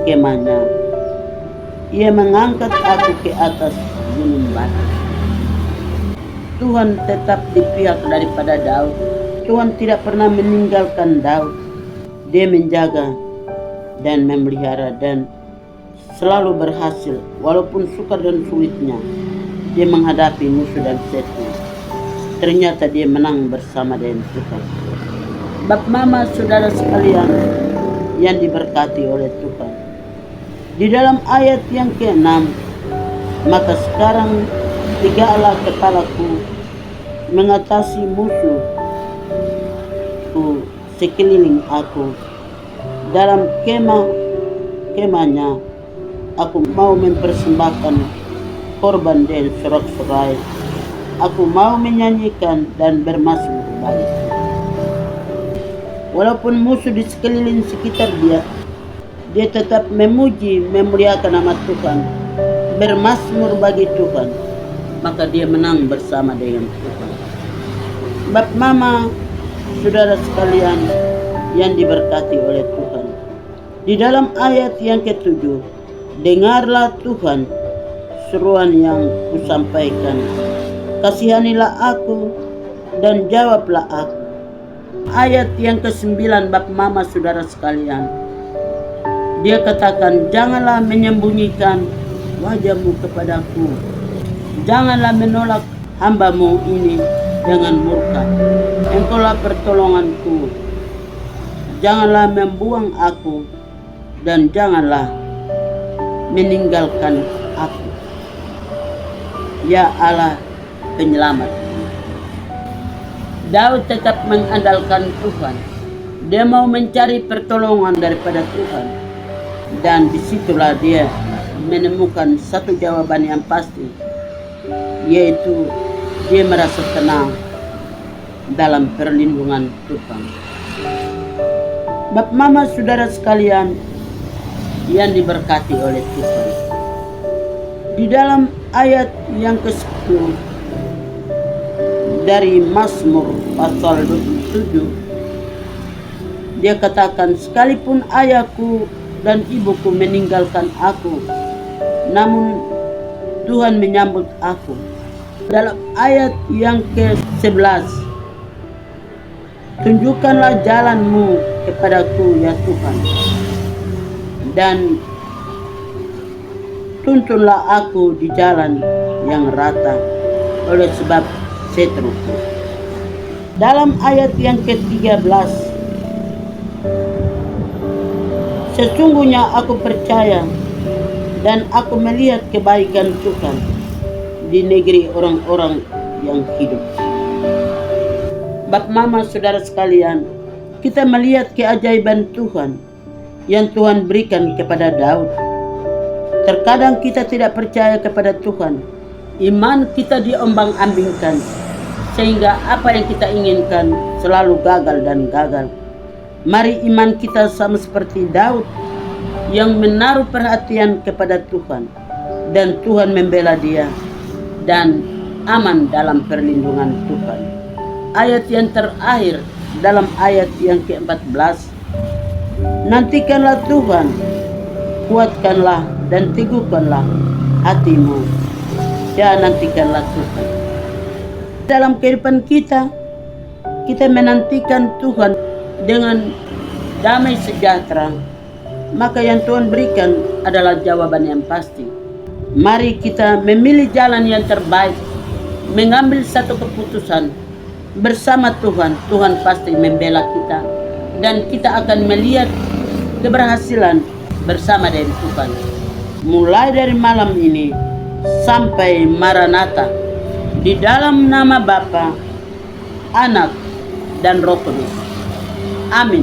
C: kemahnya. Ia mengangkat aku ke atas gunung batu. Tuhan tetap di pihak daripada Daud. Tuhan tidak pernah meninggalkan Daud. Dia menjaga dan memelihara dan selalu berhasil walaupun sukar dan sulitnya dia menghadapi musuh dan setru. Ternyata dia menang bersama dengan Tuhan. Bapak Mama, saudara sekalian yang diberkati oleh Tuhan. Di dalam ayat yang ke-6, maka sekarang tegaklah kepalaku mengatasi musuhku sekeliling aku. Dalam kemahnya aku mau mempersembahkan korban dan sorak-sorai. Aku mau menyanyikan dan bermasmur bagi Tuhan. Walaupun musuh di sekeliling sekitar dia tetap memuji, memuliakan nama Tuhan, bermasmur bagi Tuhan, maka dia menang bersama dengan Tuhan. Bapak Mama, saudara sekalian yang diberkati oleh Tuhan. Di dalam ayat yang ke-7, dengarlah Tuhan seruan yang kusampaikan. Kasihanilah aku dan jawablah aku. Ayat yang ke-9, Bapak Mama, saudara sekalian. Dia katakan, janganlah menyembunyikan wajahmu kepadaku. Janganlah menolak hambamu ini dengan murka. Engkaulah pertolonganku. Janganlah membuang aku dan janganlah meninggalkan aku. Ya Allah penyelamat. Daud tetap mengandalkan Tuhan. Dia mau mencari pertolongan daripada Tuhan. Dan disitulah dia menemukan satu jawaban yang pasti, yaitu dia merasa tenang dalam perlindungan Tuhan. Bapak Mama saudara sekalian yang diberkati oleh Tuhan, di dalam ayat yang ke-10 dari Mazmur pasal 27, dia katakan, sekalipun ayahku dan ibuku meninggalkan aku, namun Tuhan menyambut aku. Dalam ayat yang ke-11, tunjukkanlah jalanmu kepadaku ya Tuhan, dan tuntunlah aku di jalan yang rata oleh sebab seteruku. Dalam ayat yang ke-13, sesungguhnya aku percaya dan aku melihat kebaikan Tuhan di negeri orang-orang yang hidup. Bapak Mama saudara sekalian, kita melihat keajaiban Tuhan yang Tuhan berikan kepada Daud. Terkadang kita tidak percaya kepada Tuhan. Iman kita diombang-ambingkan, sehingga apa yang kita inginkan selalu gagal dan gagal. Mari iman kita sama seperti Daud yang menaruh perhatian kepada Tuhan, dan Tuhan membela dia dan aman dalam perlindungan Tuhan. Ayat yang terakhir dalam ayat yang ke-14, nantikanlah Tuhan, kuatkanlah dan teguhkanlah hatimu. Ya, nantikanlah Tuhan. Dalam kehidupan kita menantikan Tuhan dengan damai sejahtera, maka yang Tuhan berikan adalah jawaban yang pasti. Mari kita memilih jalan yang terbaik, mengambil satu keputusan bersama Tuhan. Tuhan pasti membela kita, dan kita akan melihat keberhasilan bersama dengan Tuhan. Mulai dari malam ini sampai Maranatha, di dalam nama Bapa, Anak, dan Roh Kudus. Amin.